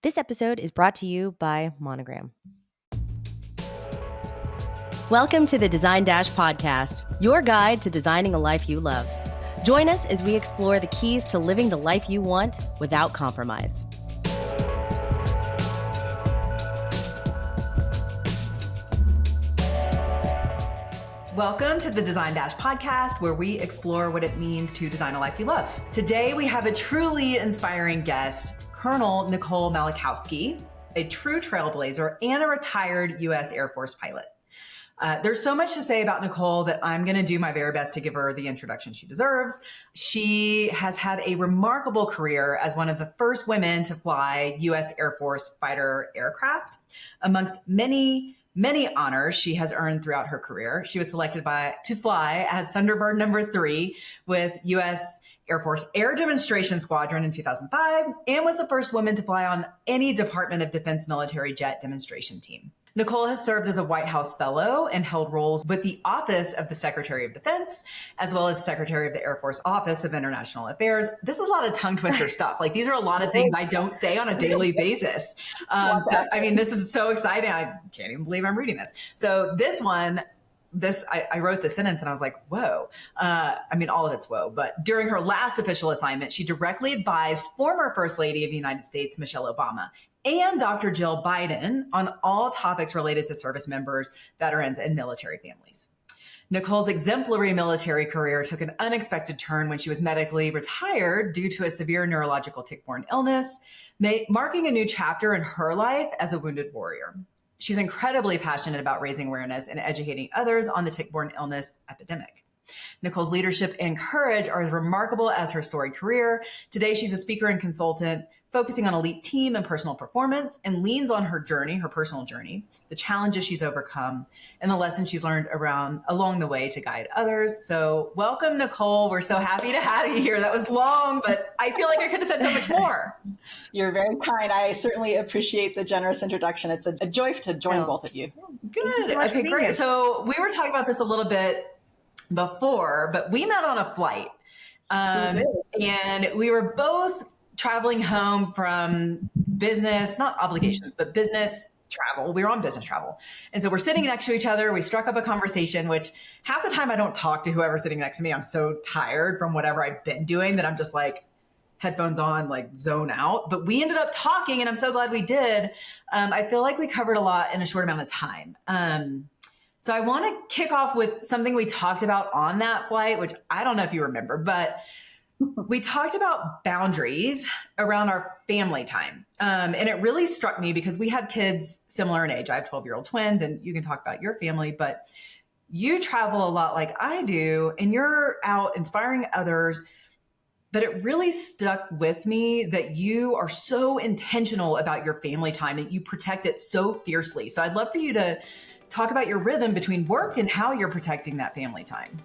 This episode is brought to you by Monogram. Welcome to the Design Dash podcast, your guide to designing a life you love. Join us as we explore the keys to living the life you want without compromise. Welcome to the Design Dash podcast, where we explore what it means to design a life you love. Today, we have a truly inspiring guest, Colonel Nicole Malachowski, a true trailblazer and a retired U.S. Air Force pilot. There's so much to say about Nicole that I'm going to do my very best to give her the introduction she deserves. She has had a remarkable career as one of the first women to fly U.S. Air Force fighter aircraft. Amongst many honors she has earned throughout her career. She was selected to fly as Thunderbird number 3 with U.S. Air Force Air Demonstration Squadron in 2005 and was the first woman to fly on any Department of Defense military jet demonstration team. Nicole has served as a White House Fellow and held roles with the Office of the Secretary of Defense, as well as Secretary of the Air Force Office of International Affairs. This is a lot of tongue twister stuff. Like, these are a lot of things I don't say on a daily basis. This is so exciting. I can't even believe I'm reading this. So I wrote this sentence and I was like, whoa. All of it's whoa. But during her last official assignment, she directly advised former First Lady of the United States, Michelle Obama, and Dr. Jill Biden on all topics related to service members, veterans, and military families. Nicole's exemplary military career took an unexpected turn when she was medically retired due to a severe neurological tick-borne illness, marking a new chapter in her life as a wounded warrior. She's incredibly passionate about raising awareness and educating others on the tick-borne illness epidemic. Nicole's leadership and courage are as remarkable as her storied career. Today, she's a speaker and consultant focusing on elite team and personal performance, and leans on her personal journey, the challenges she's overcome, and the lessons she's learned along the way to guide others. So welcome, Nicole. We're so happy to have you here. That was long, but I feel like I could have said so much more. You're very kind. I certainly appreciate the generous introduction. It's a joy to join both of you. Good. Okay, great. So we were talking about this a little bit before, but we met on a flight. And we were both traveling home from business, not obligations, but business travel. We were on business travel. And so we're sitting next to each other. We struck up a conversation, which half the time I don't talk to whoever's sitting next to me. I'm so tired from whatever I've been doing that I'm just like headphones on, like zone out. But we ended up talking, and I'm so glad we did. I feel like we covered a lot in a short amount of time. So I want to kick off with something we talked about on that flight, which I don't know if you remember, but we talked about boundaries around our family time. And it really struck me because we have kids similar in age. I have 12-year-old twins, and you can talk about your family, but you travel a lot like I do, and you're out inspiring others. But it really stuck with me that you are so intentional about your family time and you protect it so fiercely. So I'd love for you to talk about your rhythm between work and how you're protecting that family time.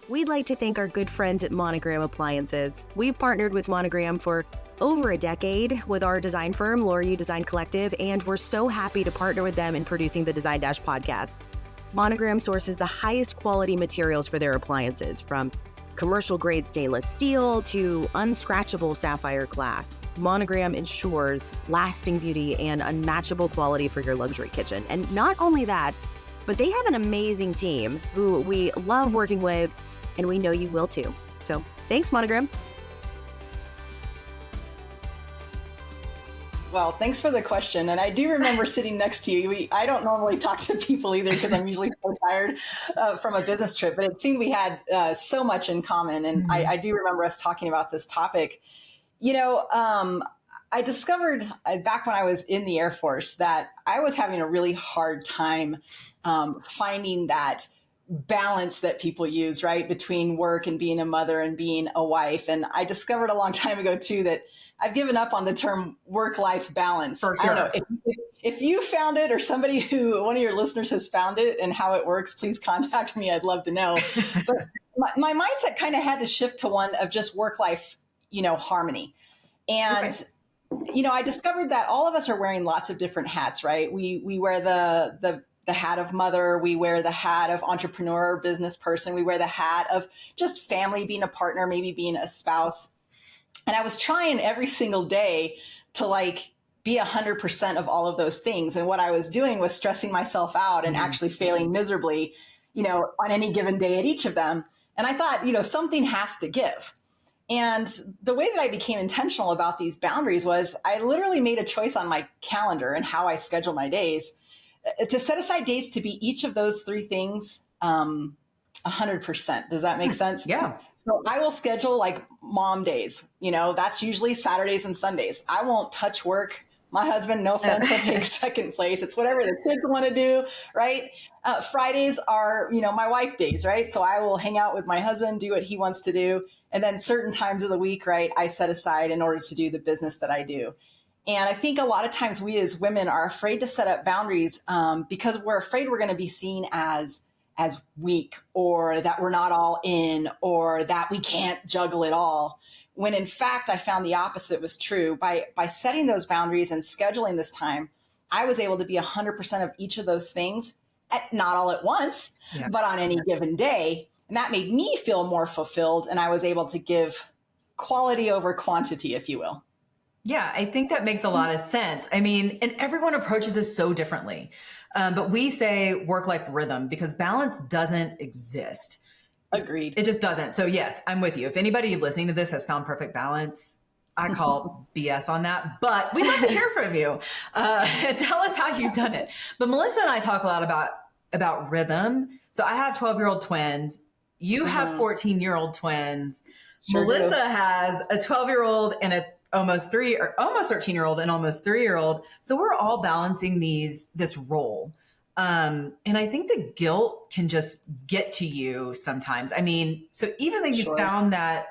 We'd like to thank our good friends at Monogram Appliances. We've partnered with Monogram for over a decade with our design firm, Laura U Design Collective, and we're so happy to partner with them in producing the Design Dash podcast. Monogram sources the highest quality materials for their appliances, from commercial grade stainless steel to unscratchable sapphire glass. Monogram ensures lasting beauty and unmatchable quality for your luxury kitchen. And not only that, but they have an amazing team who we love working with, and we know you will too. So thanks, Monogram. Well, thanks for the question. And I do remember sitting next to you. I don't normally talk to people either because I'm usually so tired from a business trip, but it seemed we had so much in common. And I do remember us talking about this topic. I discovered back when I was in the Air Force that I was having a really hard time finding that balance that people use, right, between work and being a mother and being a wife. And I discovered a long time ago, too, that I've given up on the term work-life balance. For sure. I don't know. If you found it, or one of your listeners has found it and how it works, please contact me. I'd love to know. But my mindset kind of had to shift to one of just work-life, harmony. And, I discovered that all of us are wearing lots of different hats, right? We wear the hat of mother, we wear the hat of entrepreneur, business person, we wear the hat of just family, being a partner, maybe being a spouse. And I was trying every single day to like be 100% of all of those things. And what I was doing was stressing myself out and actually failing miserably, on any given day at each of them. And I thought, something has to give. And the way that I became intentional about these boundaries was I literally made a choice on my calendar and how I schedule my days to set aside days to be each of those three things 100%. Does that make sense? Yeah. So I will schedule like mom days. That's usually Saturdays and Sundays. I won't touch work. My husband, no offense, will take second place. It's whatever the kids want to do, right? Fridays are, my wife days, right? So I will hang out with my husband, do what he wants to do. And then certain times of the week, right, I set aside in order to do the business that I do. And I think a lot of times we as women are afraid to set up boundaries because we're afraid we're going to be seen as weak, or that we're not all in, or that we can't juggle it all. When in fact, I found the opposite was true. By setting those boundaries and scheduling this time, I was able to be 100% of each of those things, not all at once, but on any given day. And that made me feel more fulfilled. And I was able to give quality over quantity, if you will. Yeah, I think that makes a lot of sense. I mean, and everyone approaches this so differently. But we say work-life rhythm because balance doesn't exist. Agreed. It just doesn't. So yes, I'm with you. If anybody listening to this has found perfect balance, I call BS on that, but we'd love to hear from you. Tell us how you've done it. But Melissa and I talk a lot about rhythm. So I have 12-year-old twins. You have 14-year-old twins. Sure Melissa do. has a 12-year-old and a almost 13-year-old and almost 3-year-old. So we're all balancing this role. And I think the guilt can just get to you sometimes. I mean, so even though you found that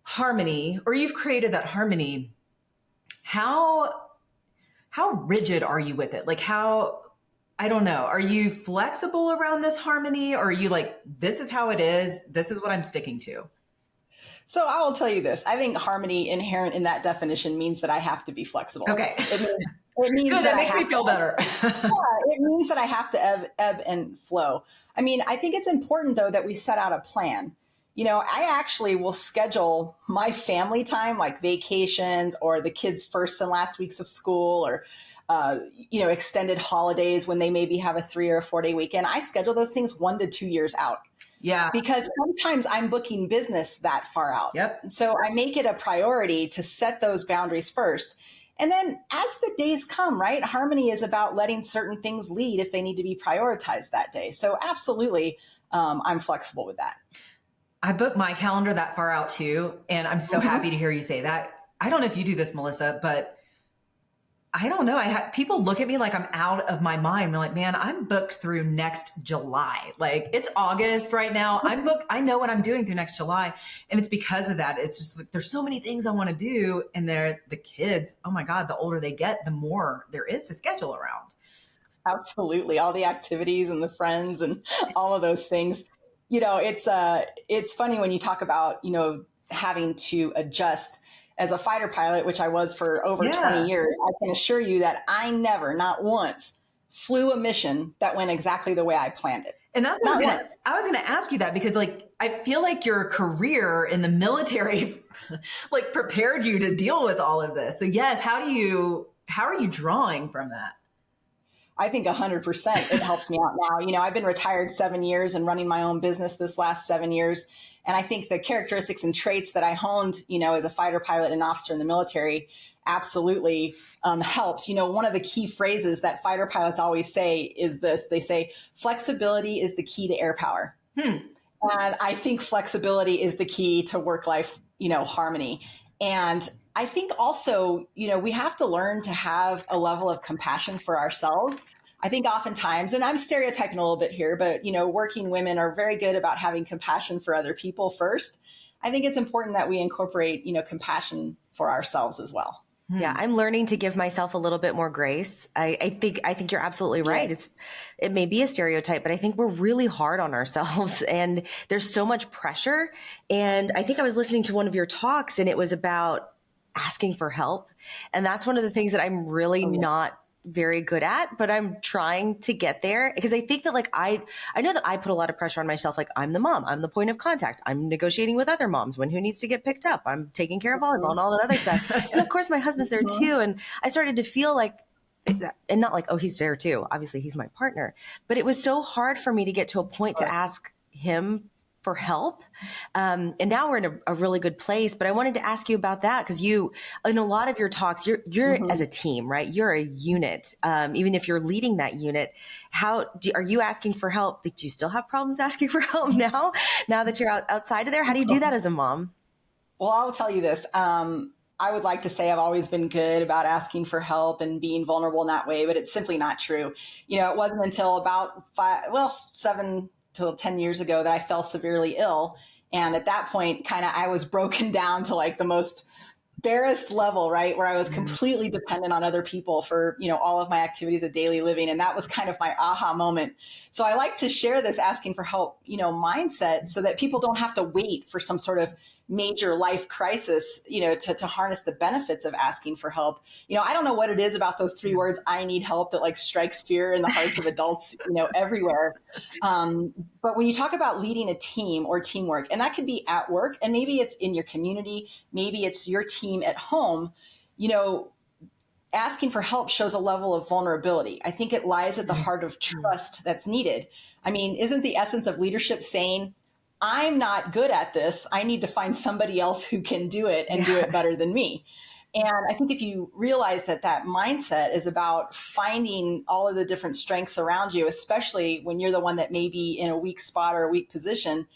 harmony, or you've created that harmony, how rigid are you with it? Like I don't know. Are you flexible around this harmony, or are you like, this is how it is, this is what I'm sticking to? So I will tell you this. I think harmony inherent in that definition means that I have to be flexible. Okay. It means Good, that makes me feel better. It means that I have to ebb and flow. I mean, I think it's important, though, that we set out a plan. I actually will schedule my family time, like vacations or the kids' first and last weeks of school, or extended holidays when they maybe have a 3 or 4 day weekend. I schedule those things 1 to 2 years out. Yeah. Because sometimes I'm booking business that far out. Yep. So I make it a priority to set those boundaries first. And then as the days come, right, harmony is about letting certain things lead if they need to be prioritized that day. So absolutely, I'm flexible with that. I book my calendar that far out too. And I'm so happy to hear you say that. I don't know if you do this, Melissa, but I don't know. People look at me like I'm out of my mind. They're like, man, I'm booked through next July. Like, it's August right now. I'm booked. I know what I'm doing through next July. And it's because of that. It's just like, there's so many things I want to do. And the kids, oh my God, the older they get, the more there is to schedule around. Absolutely. All the activities and the friends and all of those things. It's funny when you talk about, having to adjust. As a fighter pilot, which I was for over 20 years, I can assure you that I never, not once, flew a mission that went exactly the way I planned it. And that's what I was going to ask you that, because like, I feel like your career in the military like prepared you to deal with all of this. So yes, how are you drawing from that? I think 100% it helps me out now. I've been retired 7 years and running my own business this last 7 years. And I think the characteristics and traits that I honed, as a fighter pilot and officer in the military absolutely helps. One of the key phrases that fighter pilots always say is this. They say, flexibility is the key to air power. And I think flexibility is the key to work-life, harmony. And I think also, we have to learn to have a level of compassion for ourselves. I think oftentimes, and I'm stereotyping a little bit here, but, working women are very good about having compassion for other people first. I think it's important that we incorporate, compassion for ourselves as well. Yeah, I'm learning to give myself a little bit more grace. I think you're absolutely right. Yeah. It may be a stereotype, but I think we're really hard on ourselves and there's so much pressure. And I think I was listening to one of your talks and it was about asking for help. And that's one of the things that I'm really not very good at, but I'm trying to get there because I think that like I know that I put a lot of pressure on myself. Like I'm the mom, I'm the point of contact. I'm negotiating with other moms when who needs to get picked up. I'm taking care of volleyball and all that other stuff. And of course my husband's there too. And I started to feel like, and not like, oh, he's there too. Obviously he's my partner, but it was so hard for me to get to a point to ask him for help. And now we're in a really good place, but I wanted to ask you about that because you, in a lot of your talks, you're as a team, right? You're a unit. Even if you're leading that unit, are you asking for help? Do you still have problems asking for help now that you're outside of there? How do you do that as a mom? Well, I'll tell you this. I would like to say I've always been good about asking for help and being vulnerable in that way, but it's simply not true. It wasn't until about 7 till 10 years ago that I fell severely ill. And at that point, I was broken down to like the most barest level, right? Where I was completely dependent on other people for, all of my activities of daily living. And that was kind of my aha moment. So I like to share this asking for help, mindset so that people don't have to wait for some sort of major life crisis, to harness the benefits of asking for help. I don't know what it is about those 3 words, I need help, that like strikes fear in the hearts of adults, everywhere. But when you talk about leading a team or teamwork, and that could be at work, and maybe it's in your community, maybe it's your team at home, asking for help shows a level of vulnerability. I think it lies at the heart of trust that's needed. I mean, isn't the essence of leadership saying, I'm not good at this, I need to find somebody else who can do it and do it better than me? And I think if you realize that mindset is about finding all of the different strengths around you, especially when you're the one that may be in a weak spot or a weak position,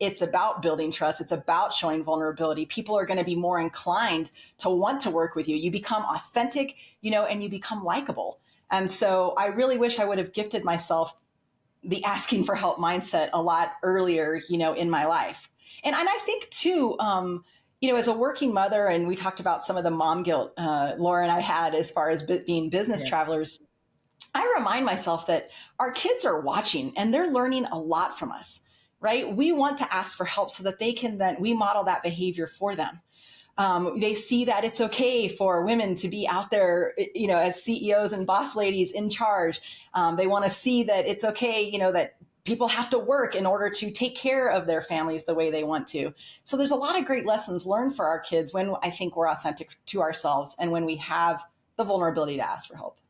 it's about building trust. It's about showing vulnerability. People are going to be more inclined to want to work with you. You become authentic, and you become likable. And so I really wish I would have gifted myself the asking for help mindset a lot earlier, in my life. And I think too, as a working mother, and we talked about some of the mom guilt Laura and I had as far as being business travelers, I remind myself that our kids are watching and they're learning a lot from us, right? We want to ask for help so that we model that behavior for them. They see that it's okay for women to be out there, as CEOs and boss ladies in charge. They want to see that it's okay, that people have to work in order to take care of their families the way they want to. So there's a lot of great lessons learned for our kids when I think we're authentic to ourselves and when we have the vulnerability to ask for help.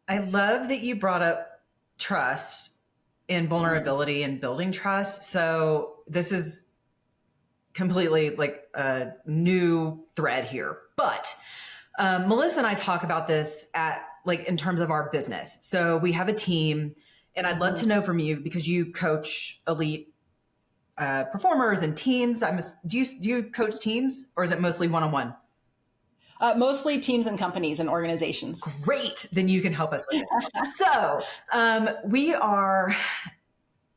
I love that you brought up trust and vulnerability and building trust. So this is completely like a new thread here, but Melissa and I talk about this in terms of our business. So we have a team, and I'd love to know from you, because you coach elite performers and teams. Do you coach teams, or is it mostly one-on-one? Mostly teams and companies and organizations. Great. Then you can help us with it. So we are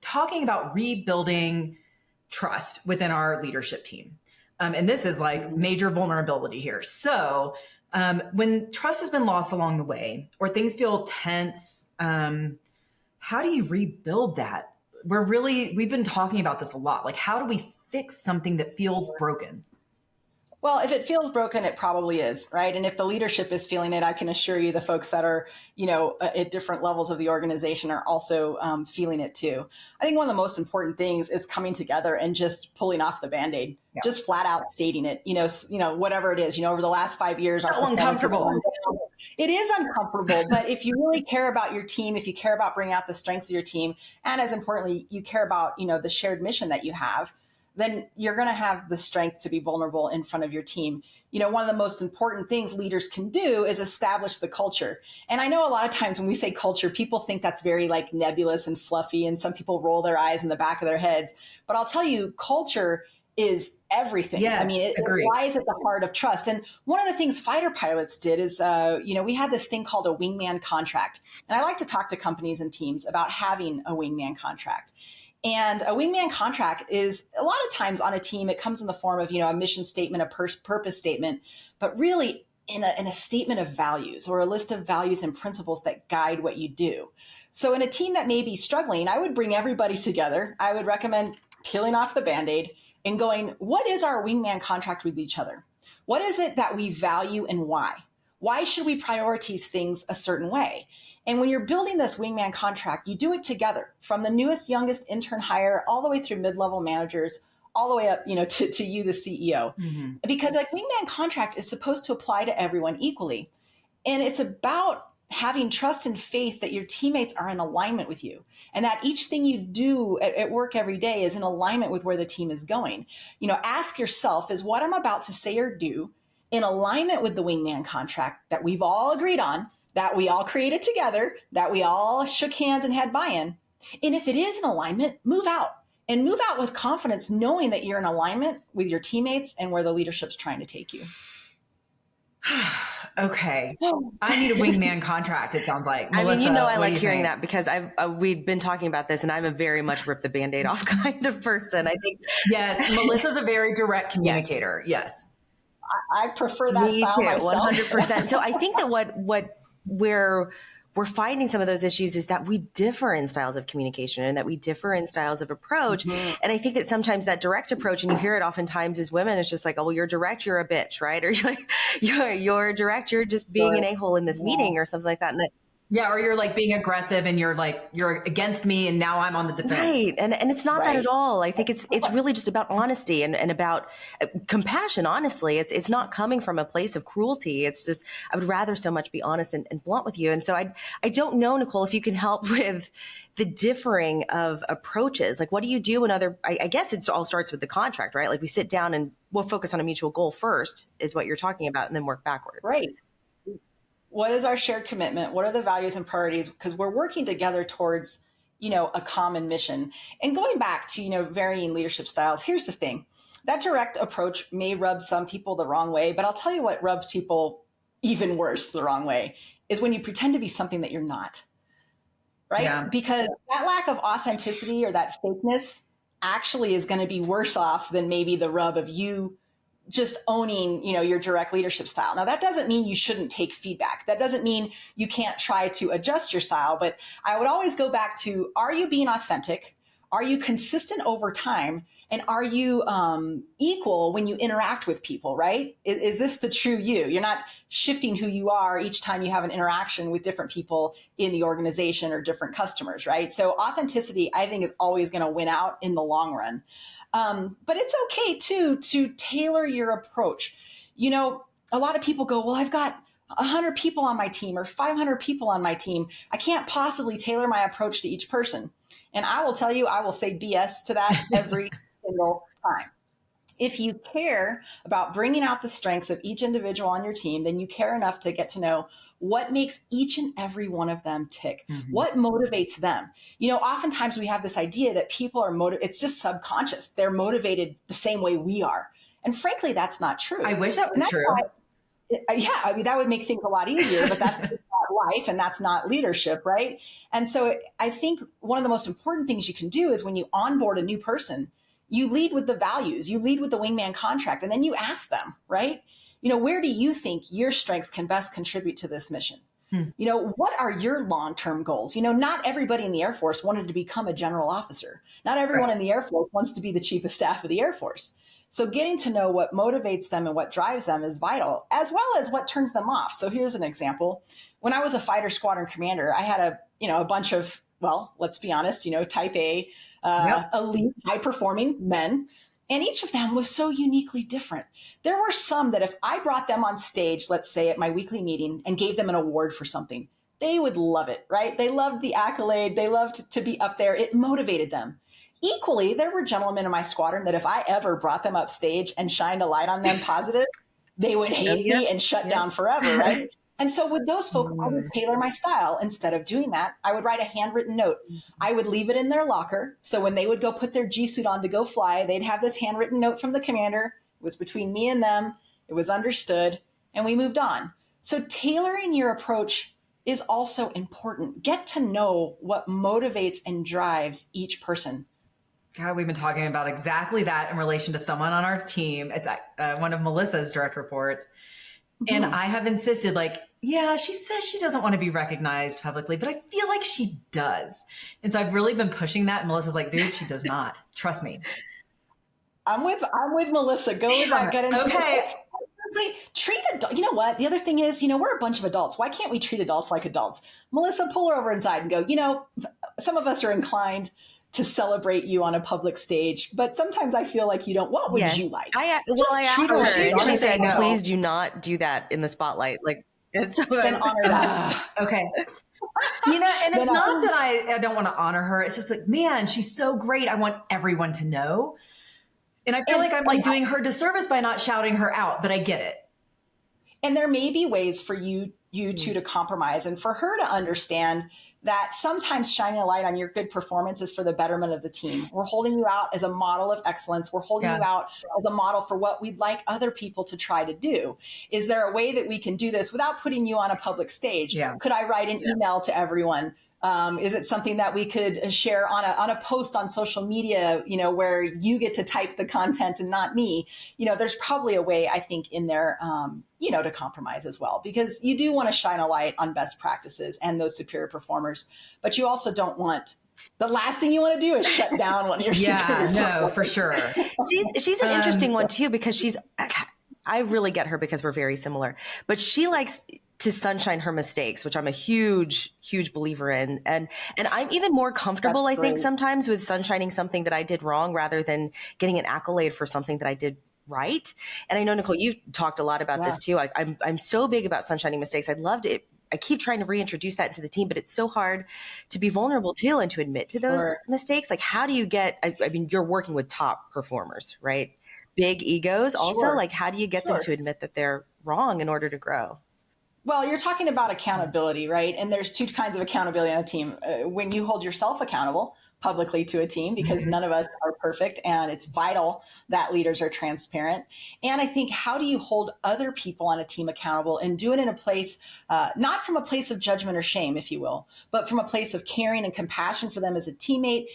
talking about rebuilding trust within our leadership team. And this is like major vulnerability here. So when trust has been lost along the way, or things feel tense, how do you rebuild that? We've been talking about this a lot. Like, how do we fix something that feels broken? Well, if it feels broken, it probably is, right? And if the leadership is feeling it, I can assure you the folks that are, at different levels of the organization are also feeling it too. I think one of the most important things is coming together and just pulling off the Band-Aid, just flat out stating it, whatever it is, over the last 5 years. So uncomfortable. It is uncomfortable, but if you really care about your team, if you care about bringing out the strengths of your team, and as importantly, you care about, the shared mission that you have, then you're going to have the strength to be vulnerable in front of your team. One of the most important things leaders can do is establish the culture. And I know a lot of times when we say culture, people think that's very like nebulous and fluffy, and some people roll their eyes in the back of their heads. But I'll tell you, culture is everything. Yes, I mean, it lies at the heart of trust. And one of the things fighter pilots did is, we had this thing called a wingman contract. And I like to talk to companies and teams about having a wingman contract. And a wingman contract is a lot of times on a team, it comes in the form of, a mission statement, a purpose statement, but really in a statement of values or a list of values and principles that guide what you do. So in a team that may be struggling, I would bring everybody together. I would recommend peeling off the Band-Aid and going, what is our wingman contract with each other? What is it that we value and why? Why should we prioritize things a certain way? And when you're building this wingman contract, you do it together from the newest, youngest intern hire all the way through mid-level managers, all the way up, to you, the CEO. Mm-hmm. Because a wingman contract is supposed to apply to everyone equally. And it's about having trust and faith that your teammates are in alignment with you and that each thing you do at work every day is in alignment with where the team is going. Ask yourself, is what I'm about to say or do in alignment with the wingman contract that we've all agreed on, that we all created together, that we all shook hands and had buy-in? And if it is in alignment, move out and move out with confidence, knowing that you're in alignment with your teammates and where the leadership's trying to take you. Okay. I need a wingman contract, it sounds like. Melissa, I like hearing think? that because we've been talking about this and I'm a very much rip the Band-Aid off kind of person. I think. Yes. Melissa's a very direct communicator. Yes. I prefer that Me style too, myself. 100%. So I think that what we're finding some of those issues is that we differ in styles of communication and that we differ in styles of approach. Mm-hmm. And I think that sometimes that direct approach, and you hear it oftentimes as women, it's just like, oh, well, you're direct, you're a bitch, right? Or you're like, you're direct, you're just being an a-hole in this meeting or something like that. And yeah, or you're like being aggressive and you're against me and now I'm on the defense. Right. And it's not that at all. I think it's really just about honesty and about compassion, honestly. It's not coming from a place of cruelty. It's just, I would rather so much be honest and blunt with you. And so I don't know, Nicole, if you can help with the differing of approaches. Like, what do you do when I guess it all starts with the contract, right? Like we sit down and we'll focus on a mutual goal first is what you're talking about and then work backwards. Right. What is our shared commitment? What are the values and priorities? Because we're working together towards, a common mission. And going back to, varying leadership styles, here's the thing. That direct approach may rub some people the wrong way, but I'll tell you what rubs people even worse the wrong way is when you pretend to be something that you're not, right? Yeah. Because that lack of authenticity or that fakeness actually is going to be worse off than maybe the rub of you just owning, your direct leadership style. Now, that doesn't mean you shouldn't take feedback. That doesn't mean you can't try to adjust your style, but I would always go back to, are you being authentic? Are you consistent over time? And are you equal when you interact with people, right? Is this the true you? You're not shifting who you are each time you have an interaction with different people in the organization or different customers, right? So authenticity, I think, is always going to win out in the long run. But it's okay too to tailor your approach. A lot of people go, well, I've got 100 people on my team or 500 people on my team. I can't possibly tailor my approach to each person. And I will tell you, I will say BS to that every single time. If you care about bringing out the strengths of each individual on your team, then you care enough to get to know what makes each and every one of them tick, what motivates them. Oftentimes we have this idea that people are it's just subconscious. They're motivated the same way we are. And frankly, that's not true. I wish that was true. That would make things a lot easier, but that's not life and that's not leadership, right? And so I think one of the most important things you can do is when you onboard a new person, you lead with the values, you lead with the wingman contract, and then you ask them, right? Where do you think your strengths can best contribute to this mission? What are your long-term goals? Not everybody in the Air Force wanted to become a general officer. Not everyone in the Air Force wants to be the chief of staff of the Air Force. So getting to know what motivates them and what drives them is vital, as well as what turns them off. So here's an example. When I was a fighter squadron commander, I had a bunch of, well, let's be honest, type A, elite, high-performing men. And each of them was so uniquely different. There were some that if I brought them on stage, let's say at my weekly meeting, and gave them an award for something, they would love it, right? They loved the accolade. They loved to be up there. It motivated them. Equally, there were gentlemen in my squadron that if I ever brought them up stage and shined a light on them positive, they would hate me and shut down forever, right? And so with those folks, I would tailor my style. Instead of doing that, I would write a handwritten note. I would leave it in their locker. So when they would go put their G suit on to go fly, they'd have this handwritten note from the commander. It was between me and them. It was understood. And we moved on. So tailoring your approach is also important. Get to know what motivates and drives each person. God, we've been talking about exactly that in relation to someone on our team. It's one of Melissa's direct reports. And I have insisted, she says she doesn't want to be recognized publicly, but I feel like she does. And so I've really been pushing that. And Melissa's like, dude, she does not. Trust me. I'm with Melissa. Go with that. Get into okay. treat adults. You know what? The other thing is, we're a bunch of adults. Why can't we treat adults like adults? Melissa, pull her over inside and go, some of us are inclined to celebrate you on a public stage, but sometimes I feel like you don't. What would you like? I asked her, and she said, please do not do that in the spotlight. Like, it's then honor that. Okay. And it's not that I don't want to honor her. It's just like, man, she's so great. I want everyone to know. And I feel like I'm like doing her disservice by not shouting her out, but I get it. And there may be ways for you two to compromise and for her to understand that sometimes shining a light on your good performance is for the betterment of the team. We're holding you out as a model of excellence. We're holding you out as a model for what we'd like other people to try to do. Is there a way that we can do this without putting you on a public stage? Yeah. Could I write an email to everyone? Is it something that we could share on a post on social media, where you get to type the content and not me? There's probably a way, I think, in there, to compromise as well, because you do want to shine a light on best practices and those superior performers, but you also don't want, the last thing you want to do is shut down one of your superior performers. For sure. She's an interesting one too, because I really get her because we're very similar, but she likes to sunshine her mistakes, which I'm a huge, huge believer in. And I'm even more comfortable, I think, sometimes with sunshining something that I did wrong rather than getting an accolade for something that I did right. And I know, Nicole, you've talked a lot about this too. I'm so big about sunshining mistakes. I loved it. I keep trying to reintroduce that into the team, but it's so hard to be vulnerable too and to admit to those mistakes. Like, how do you get, I mean, you're working with top performers, right? Big egos also. Like, how do you get them to admit that they're wrong in order to grow? Well, you're talking about accountability, right? And there's two kinds of accountability on a team. When you hold yourself accountable publicly to a team, because none of us are perfect, and it's vital that leaders are transparent. And I think, how do you hold other people on a team accountable and do it in a place, not from a place of judgment or shame, if you will, but from a place of caring and compassion for them as a teammate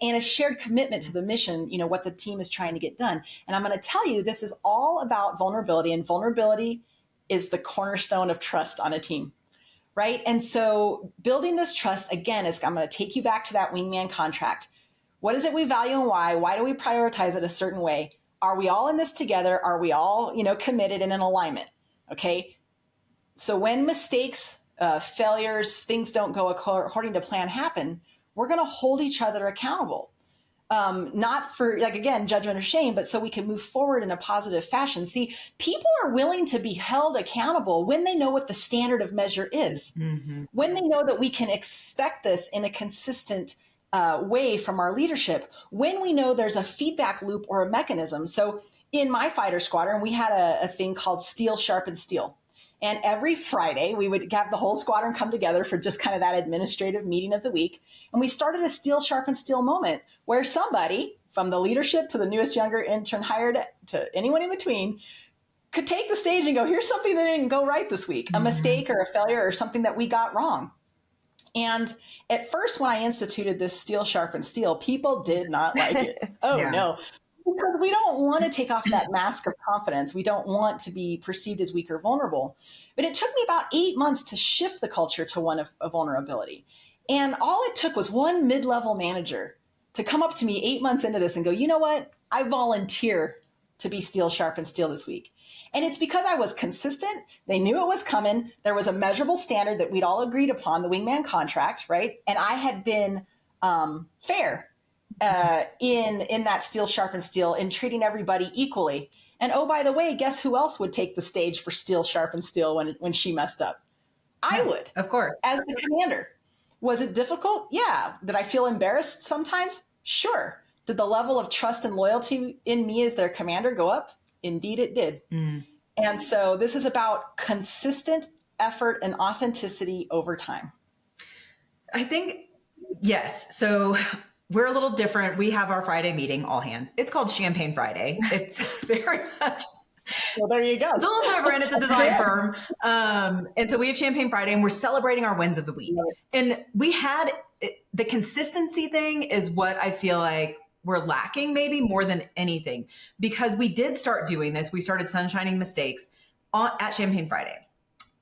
and a shared commitment to the mission, what the team is trying to get done. And I'm going to tell you, this is all about vulnerability, and vulnerability is the cornerstone of trust on a team, right? And so building this trust, again, I'm going to take you back to that wingman contract. What is it we value and why? Why do we prioritize it a certain way? Are we all in this together? Are we all, committed and in alignment? Okay. So when mistakes, failures, things don't go according to plan happen, we're going to hold each other accountable. Not for, again, judgment or shame, but so we can move forward in a positive fashion. See, people are willing to be held accountable when they know what the standard of measure is, when they know that we can expect this in a consistent way from our leadership, when we know there's a feedback loop or a mechanism. So in my fighter squadron, we had a thing called Steel, Sharpens, Steel. And every Friday, we would have the whole squadron come together for just kind of that administrative meeting of the week. And we started a Steel, Sharpens, Steel moment where somebody, from the leadership to the newest younger intern hired to anyone in between, could take the stage and go, here's something that didn't go right this week, a mistake or a failure or something that we got wrong. And at first, when I instituted this Steel, Sharpens, Steel, people did not like it. No. Because we don't want to take off that mask of confidence. We don't want to be perceived as weak or vulnerable. But it took me about 8 months to shift the culture to one of vulnerability. And all it took was one mid-level manager to come up to me 8 months into this and go, you know what? I volunteer to be Steel, Sharpens, Steel this week. And it's because I was consistent. They knew it was coming. There was a measurable standard that we'd all agreed upon, the wingman contract, right? And I had been fair in that Steel, Sharpens, Steel, in treating everybody equally. And oh, by the way, guess who else would take the stage for Steel, Sharpens, Steel when she messed up? I would. Of course. As the commander. Was it difficult? Yeah. Did I feel embarrassed sometimes? Sure. Did the level of trust and loyalty in me as their commander go up? Indeed, it did. And so this is about consistent effort and authenticity over time. I think, yes. So we're a little different. We have our Friday meeting, all hands. It's called Champagne Friday. It's very much... Well, there you go. It's a little different. It's a design firm. And so we have Champagne Friday and we're celebrating our wins of the week. And we had the consistency thing is what I feel like we're lacking maybe more than anything, because we did start doing this. We started sunshining mistakes at Champagne Friday.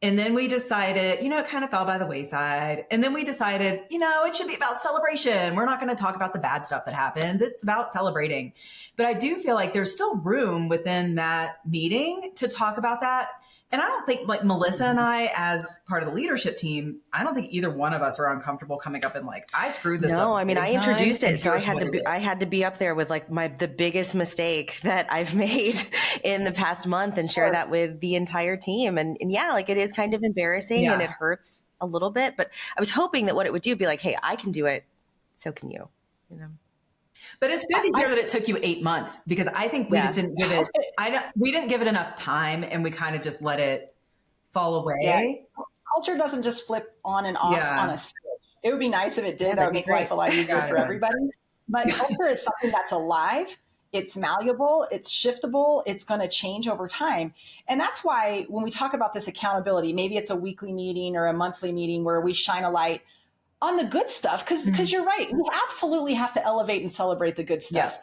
And then we decided, it kind of fell by the wayside. And then we decided, it should be about celebration. We're not going to talk about the bad stuff that happens. It's about celebrating. But I do feel like there's still room within that meeting to talk about that. And I don't think, like Melissa and I, as part of the leadership team, I don't think either one of us are uncomfortable coming up and like, I screwed this up. No, I mean, I introduced it, so I I had to be up there with like the biggest mistake that I've made in the past month and share that with the entire team. And yeah, like it is kind of embarrassing and it hurts a little bit, but I was hoping that what it would do be like, hey, I can do it, so can you, But it's good to hear that it took you 8 months, because I think we just didn't give it, we didn't give it enough time, and we kind of just let it fall away. Yeah. Culture doesn't just flip on and off on a switch. It would be nice if it did. That would make life a lot easier for everybody. But culture is something that's alive. It's malleable. It's shiftable. It's going to change over time. And that's why when we talk about this accountability, maybe it's a weekly meeting or a monthly meeting where we shine a light on the good stuff, because you're right. We absolutely have to elevate and celebrate the good stuff.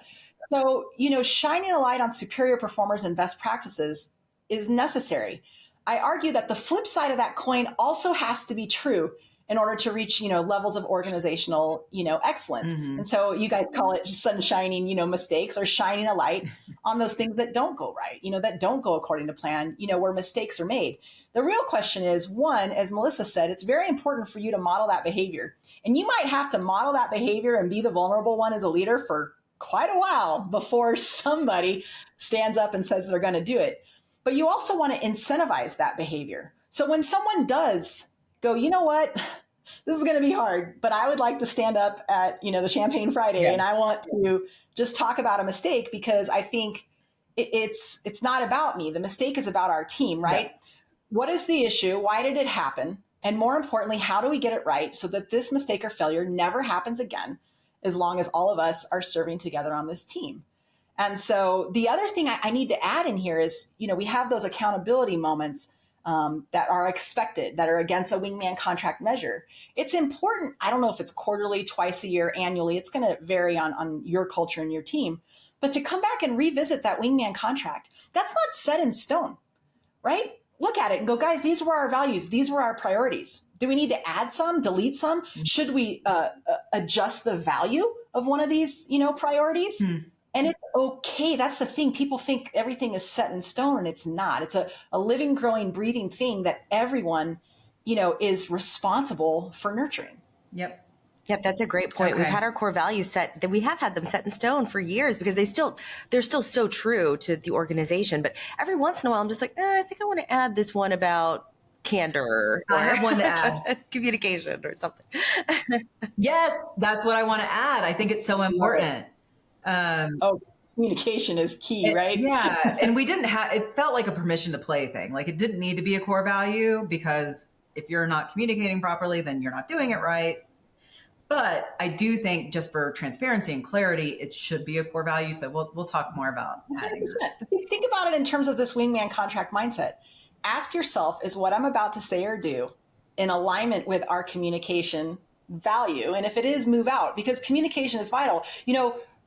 Yeah. So, shining a light on superior performers and best practices is necessary. I argue that the flip side of that coin also has to be true in order to reach, levels of organizational, excellence. And so you guys call it just sunshining, mistakes, or shining a light on those things that don't go right, that don't go according to plan, where mistakes are made. The real question is, one, as Melissa said, it's very important for you to model that behavior. And you might have to model that behavior and be the vulnerable one as a leader for quite a while before somebody stands up and says they're going to do it. But you also want to incentivize that behavior. So when someone does go, you know what, this is going to be hard, but I would like to stand up at, the Champagne Friday and I want to just talk about a mistake, because I think it's not about me. The mistake is about our team, right? Yeah. What is the issue? Why did it happen? And more importantly, how do we get it right so that this mistake or failure never happens again, as long as all of us are serving together on this team? And so the other thing I need to add in here is, we have those accountability moments that are expected, that are against a wingman contract measure. It's important. I don't know if it's quarterly, twice a year, annually. It's going to vary on your culture and your team. But to come back and revisit that wingman contract, that's not set in stone, right? Look at it and go, guys, these were our values. These were our priorities. Do we need to add some, delete some? Should we adjust the value of one of these, priorities? And it's okay. That's the thing. People think everything is set in stone, and it's not. It's a living, growing, breathing thing that everyone, is responsible for nurturing. Yep. Yep, that's a great point. Okay. We've had our core values set, that we have had them set in stone for years, because they're still so true to the organization. But every once in a while, I'm just like, I think I want to add this one about candor. I have one to add. Communication or something. Yes, that's what I want to add. I think it's so important. Communication is key, right? Yeah. And we didn't have, it felt like a permission to play thing. Like it didn't need to be a core value, because if you're not communicating properly, then you're not doing it right. But I do think, just for transparency and clarity, it should be a core value. So we'll talk more about adding that. Think about it in terms of this wingman contract mindset. Ask yourself, is what I'm about to say or do in alignment with our communication value? And if it is, move out, because communication is vital.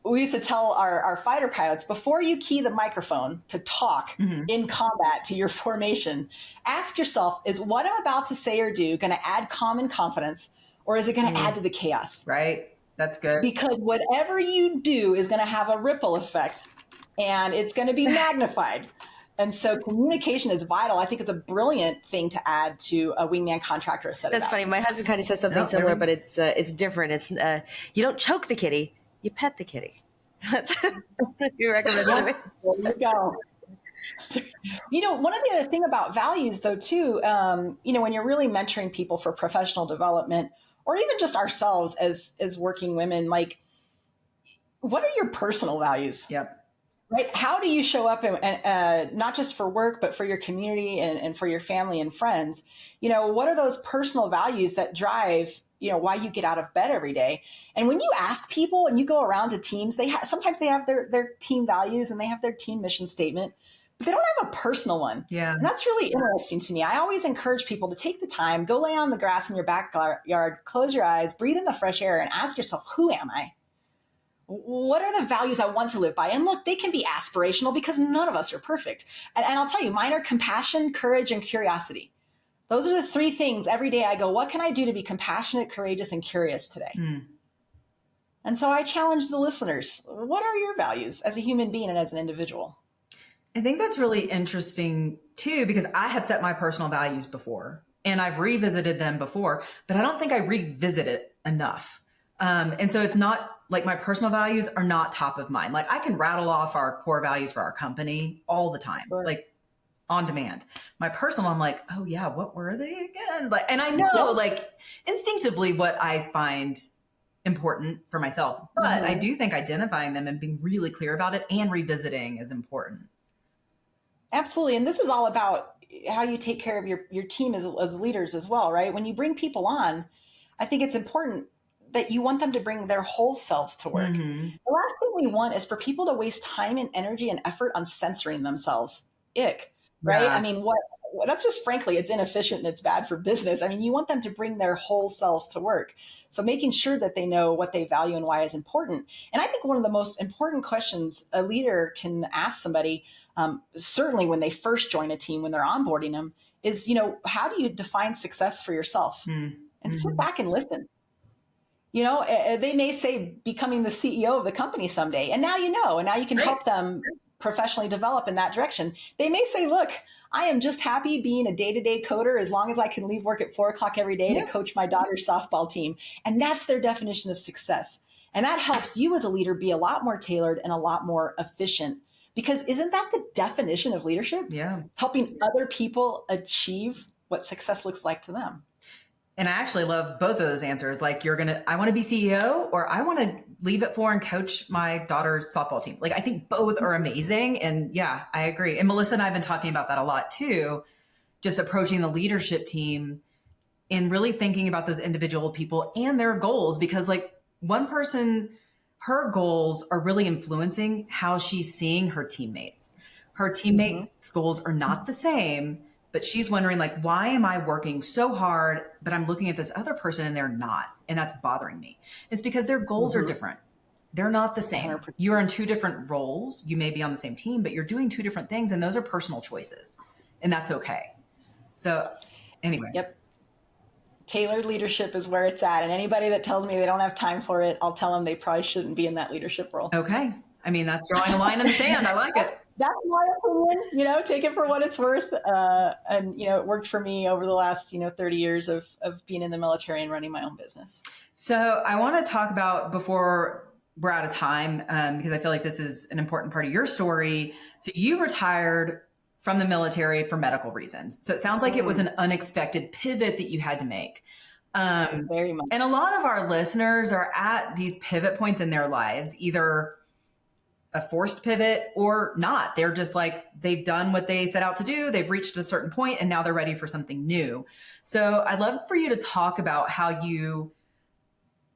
We used to tell our fighter pilots, before you key the microphone to talk in combat to your formation, ask yourself, is what I'm about to say or do going to add calm and confidence, or is it going to add to the chaos? Right. That's good. Because whatever you do is going to have a ripple effect, and it's going to be magnified. And so communication is vital. I think it's a brilliant thing to add to a wingman contract or a set of That's funny. My husband kind of says something similar, but it's different. It's you don't choke the kitty, you pet the kitty. That's what you recommend to me. There you go. One of the other thing about values, though, too, when you're really mentoring people for professional development, or even just ourselves as working women, like, what are your personal values? Yep. Right? How do you show up, and not just for work, but for your community and for your family and friends? What are those personal values that drive, why you get out of bed every day? And when you ask people and you go around to teams, sometimes they have their team values and they have their team mission statement, but they don't have a personal one. Yeah. And that's really interesting to me. I always encourage people to take the time, go lay on the grass in your backyard, close your eyes, breathe in the fresh air, and ask yourself, who am I? What are the values I want to live by? And look, they can be aspirational, because none of us are perfect. And I'll tell you, mine are compassion, courage, and curiosity. Those are the three things every day I go, what can I do to be compassionate, courageous, and curious today? And so I challenge the listeners, what are your values as a human being and as an individual? I think that's really interesting too, because I have set my personal values before and I've revisited them before, but I don't think I revisit it enough. And so it's not like my personal values are not top of mind. Like I can rattle off our core values for our company all the time, like on demand. My personal, I'm like, oh yeah, what were they again? Like, and I know like instinctively what I find important for myself, but I do think identifying them and being really clear about it and revisiting is important. Absolutely. And this is all about how you take care of your team as leaders as well, right? When you bring people on, I think it's important that you want them to bring their whole selves to work. The last thing we want is for people to waste time and energy and effort on censoring themselves. Ick, right? Yeah. I mean, that's just frankly, it's inefficient and it's bad for business. I mean, you want them to bring their whole selves to work. So making sure that they know what they value and why is important. And I think one of the most important questions a leader can ask somebody, certainly when they first join a team, when they're onboarding them, is, how do you define success for yourself? And sit back and listen. They may say becoming the CEO of the company someday, and now and now you can help them professionally develop in that direction. They may say, look, I am just happy being a day-to-day coder as long as I can leave work at 4:00 every day to coach my daughter's softball team. And that's their definition of success. And that helps you as a leader be a lot more tailored and a lot more efficient. Because isn't that the definition of leadership? Yeah. Helping other people achieve what success looks like to them. And I actually love both of those answers. Like I want to be CEO, or I want to leave at 4 and coach my daughter's softball team. Like I think both are amazing. And yeah, I agree. And Melissa and I have been talking about that a lot too, just approaching the leadership team and really thinking about those individual people and their goals, because like one person, her goals are really influencing how she's seeing her teammates. Her teammates' goals are not the same, but she's wondering like, why am I working so hard, but I'm looking at this other person and they're not, and that's bothering me. It's because their goals are different. They're not the same. 100%. You're in two different roles. You may be on the same team, but you're doing two different things, and those are personal choices, and that's okay. So anyway. Yep. Tailored leadership is where it's at. And anybody that tells me they don't have time for it, I'll tell them they probably shouldn't be in that leadership role. Okay. I mean, that's drawing a line in the sand. I like it. That's my opinion, take it for what it's worth. And it worked for me over the last, 30 years of being in the military and running my own business. So I want to talk about, before we're out of time, because I feel like this is an important part of your story. So you retired from the military for medical reasons. So it sounds like it was an unexpected pivot that you had to make. Very much. And a lot of our listeners are at these pivot points in their lives, either a forced pivot or not. They're just like, they've done what they set out to do. They've reached a certain point and now they're ready for something new. So I'd love for you to talk about how you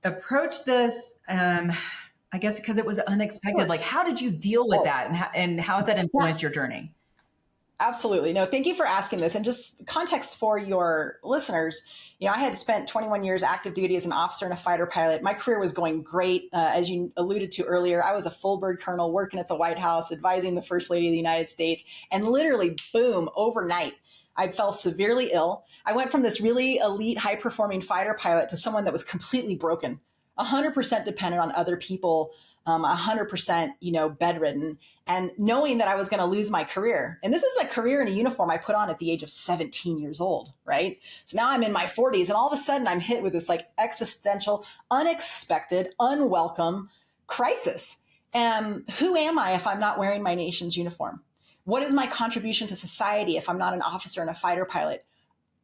approach this. I guess because it was unexpected. Like, how did you deal with that, and how has that influenced your journey? Absolutely. No, thank you for asking this. And just context for your listeners, I had spent 21 years active duty as an officer and a fighter pilot. My career was going great. As you alluded to earlier, I was a full bird colonel working at the White House, advising the First Lady of the United States. And literally, boom, overnight, I fell severely ill. I went from this really elite, high-performing fighter pilot to someone that was completely broken, 100% dependent on other people, 100%, bedridden, and knowing that I was going to lose my career. And this is a career in a uniform I put on at the age of 17 years old, right? So now I'm in my 40s, and all of a sudden I'm hit with this like existential, unexpected, unwelcome crisis. Who am I if I'm not wearing my nation's uniform? What is my contribution to society if I'm not an officer and a fighter pilot?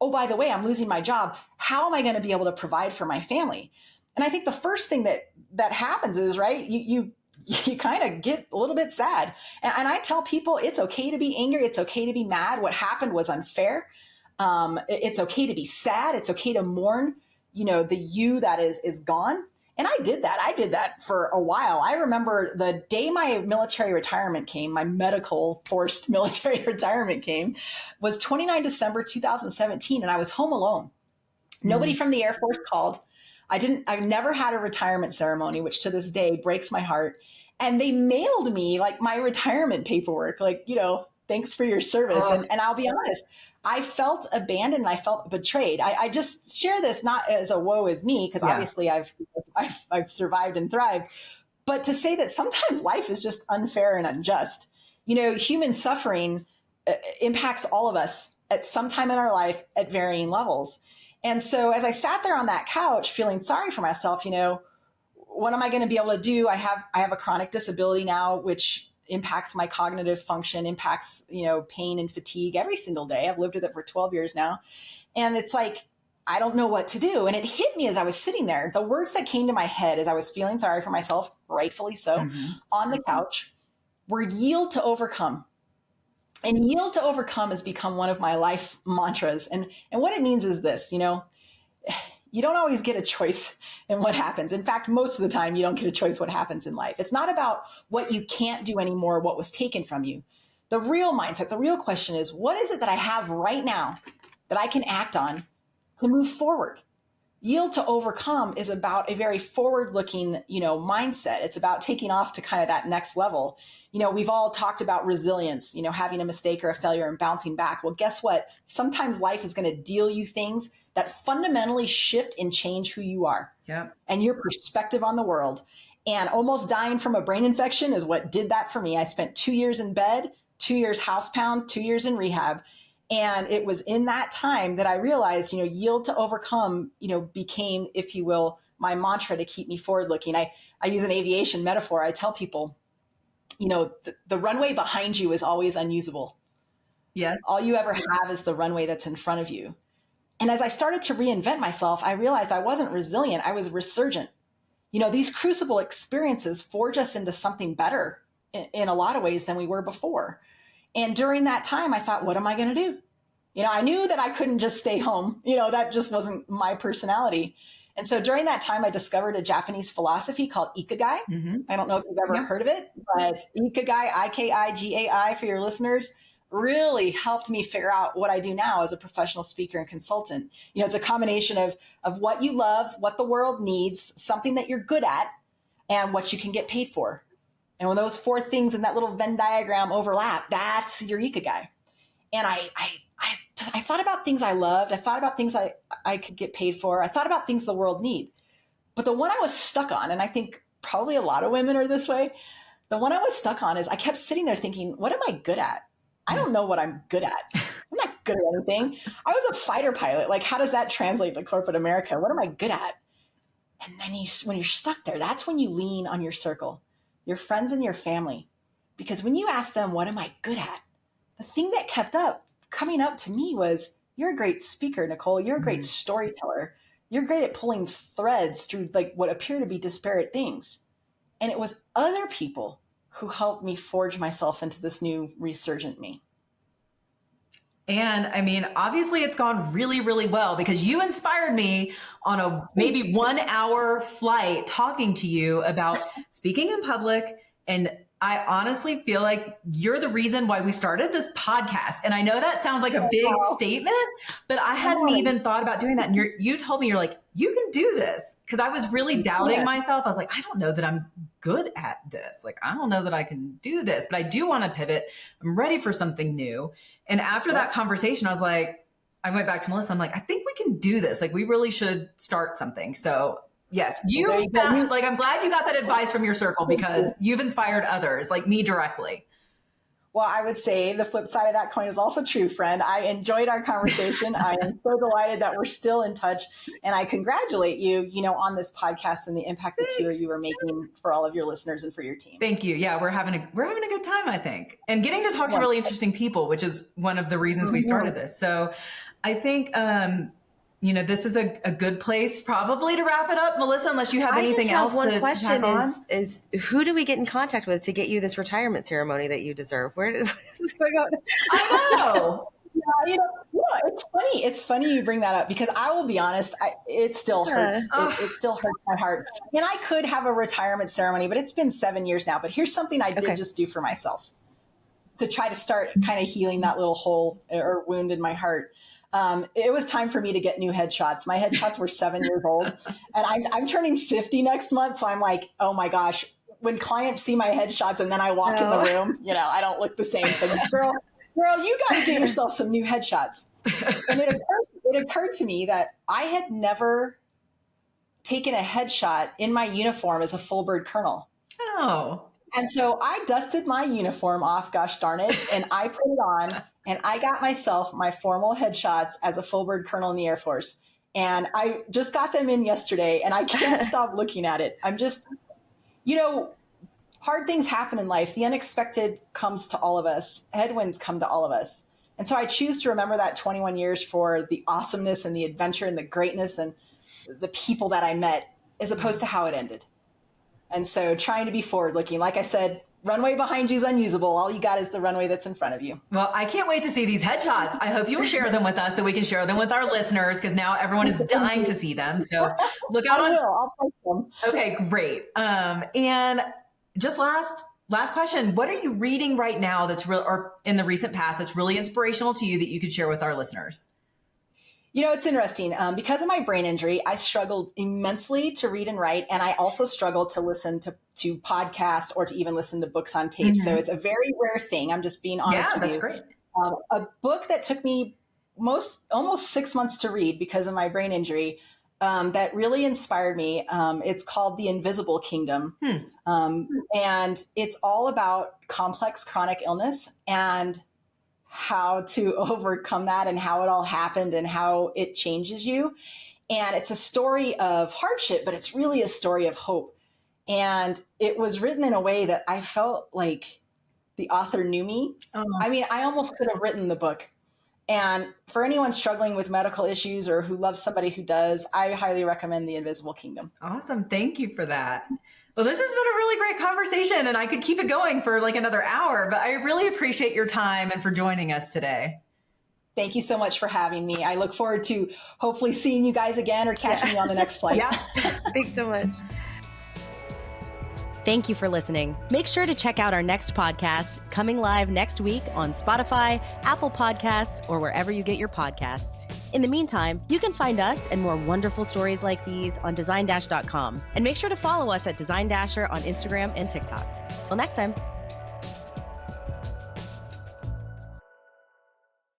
Oh, by the way, I'm losing my job. How am I going to be able to provide for my family? And I think the first thing that happens is, right, you kind of get a little bit sad. And I tell people it's okay to be angry. It's okay to be mad. What happened was unfair. It's okay to be sad. It's okay to mourn, the you that is gone. And I did that. I did that for a while. I remember the day my military retirement came, my medical forced military retirement came, was 29 December 2017. And I was home alone. Nobody from the Air Force called. I've never had a retirement ceremony, which to this day breaks my heart. And they mailed me like my retirement paperwork, like, thanks for your service. And I'll be honest, I felt abandoned and I felt betrayed. I just share this not as a woe is me, because obviously I've survived and thrived, but to say that sometimes life is just unfair and unjust. Human suffering impacts all of us at some time in our life at varying levels. And so as I sat there on that couch feeling sorry for myself, what am I going to be able to do? I have a chronic disability now, which impacts my cognitive function, impacts, pain and fatigue every single day. I've lived with it for 12 years now. And it's like, I don't know what to do. And it hit me as I was sitting there. The words that came to my head as I was feeling sorry for myself, rightfully so, on the couch, were yield to overcome. And yield to overcome has become one of my life mantras. And what it means is this, you don't always get a choice in what happens. In fact, most of the time, you don't get a choice what happens in life. It's not about what you can't do anymore, what was taken from you. The real mindset, the real question is, what is it that I have right now that I can act on to move forward? Yield to overcome is about a very forward-looking, mindset. It's about taking off to kind of that next level. We've all talked about resilience, having a mistake or a failure and bouncing back. Well, guess what? Sometimes life is going to deal you things that fundamentally shift and change who you are and your perspective on the world. And almost dying from a brain infection is what did that for me. I spent 2 years in bed, 2 years housebound, 2 years in rehab. And it was in that time that I realized, yield to overcome, became, if you will, my mantra to keep me forward looking. I use an aviation metaphor. I tell people, the runway behind you is always unusable. Yes. All you ever have is the runway that's in front of you. And as I started to reinvent myself, I realized I wasn't resilient. I was resurgent. These crucible experiences forge us into something better in a lot of ways than we were before. And during that time, I thought, what am I going to do? I knew that I couldn't just stay home. That just wasn't my personality. And so during that time, I discovered a Japanese philosophy called Ikigai. I don't know if you've ever heard of it, but Ikigai, I-K-I-G-A-I for your listeners, really helped me figure out what I do now as a professional speaker and consultant. It's a combination of what you love, what the world needs, something that you're good at, and what you can get paid for. And when those four things in that little Venn diagram overlap, that's your Ikigai. And I thought about things I loved. I thought about things I could get paid for. I thought about things the world need. But the one I was stuck on, and I think probably a lot of women are this way, the one I was stuck on is I kept sitting there thinking, what am I good at? I don't know what I'm good at. I'm not good at anything. I was a fighter pilot. Like, how does that translate to corporate America? What am I good at? And then when you're stuck there, that's when you lean on your circle, your friends and your family. Because when you ask them, what am I good at? The thing that kept coming up to me was, you're a great speaker, Nicole. You're a great storyteller. You're great at pulling threads through like what appear to be disparate things. And it was other people who helped me forge myself into this new resurgent me. And I mean, obviously it's gone really, really well because you inspired me on a maybe 1 hour flight talking to you about speaking in public. And I honestly feel like you're the reason why we started this podcast. And I know that sounds like a big statement, but I hadn't even thought about doing that. And you told me, you're like, you can do this. Cause I was really doubting myself. I was like, I don't know that I'm good at this. Like, I don't know that I can do this, but I do want to pivot. I'm ready for something new. And after that conversation, I went back to Melissa. I'm like, I think we can do this. Like, we really should start something. So yes, I'm glad you got that advice from your circle because you've inspired others like me directly. Well, I would say the flip side of that coin is also true, friend. I enjoyed our conversation. I am so delighted that we're still in touch. And I congratulate you, on this podcast and the impact that you are making for all of your listeners and for your team. Thank you. Yeah, we're having a good time, I think. And getting to talk to really interesting people, which is one of the reasons we started this. So I think, this is a good place probably to wrap it up, Melissa, unless you have anything else to tack on. Is who do we get in contact with to get you this retirement ceremony that you deserve? Where did this go? I know. It's funny. It's funny you bring that up because I will be honest, it still hurts. It still hurts my heart. And I could have a retirement ceremony, but it's been 7 years now. But here's something I did just do for myself to try to start kind of healing that little hole or wound in my heart. It was time for me to get new headshots. My headshots were 7 years old and I'm turning 50 next month. So I'm like, oh my gosh, when clients see my headshots and then I walk in the room, I don't look the same. So girl, you got to get yourself some new headshots. And it occurred to me that I had never taken a headshot in my uniform as a full bird colonel. Oh. And so I dusted my uniform off, gosh darn it, and I put it on, and I got myself my formal headshots as a full bird colonel in the Air Force. And I just got them in yesterday, and I can't stop looking at it. I'm just, hard things happen in life. The unexpected comes to all of us. Headwinds come to all of us. And so I choose to remember that 21 years for the awesomeness and the adventure and the greatness and the people that I met, as opposed to how it ended. And so trying to be forward looking, like I said, runway behind you is unusable. All you got is the runway that's in front of you. Well, I can't wait to see these headshots. I hope you'll share them with us so we can share them with our listeners, because now everyone is dying to see them. So look out I'll post them. Okay, great. And just last question. What are you reading right now that's real, or in the recent past, that's really inspirational to you that you could share with our listeners? It's interesting. Because of my brain injury, I struggled immensely to read and write. And I also struggled to listen to podcasts or to even listen to books on tape. Mm-hmm. So it's a very rare thing. I'm just being honest with you. Yeah, that's great. A book that took me almost 6 months to read because of my brain injury, that really inspired me. It's called The Invisible Kingdom. And it's all about complex chronic illness and how to overcome that and how it all happened and how it changes you. And it's a story of hardship, but it's really a story of hope. And it was written in a way that I felt like the author knew me. Oh. I mean, I almost could have written the book. And for anyone struggling with medical issues or who loves somebody who does, I highly recommend The Invisible Kingdom. Awesome. Thank you for that. Well, this has been a really great conversation, and I could keep it going for like another hour, but I really appreciate your time and for joining us today. Thank you so much for having me. I look forward to hopefully seeing you guys again or catching you on the next flight. Yeah. Thanks so much. Thank you for listening. Make sure to check out our next podcast, coming live next week on Spotify, Apple Podcasts, or wherever you get your podcasts. In the meantime, you can find us and more wonderful stories like these on design-.com. And make sure to follow us at Design Dasher on Instagram and TikTok. Till next time.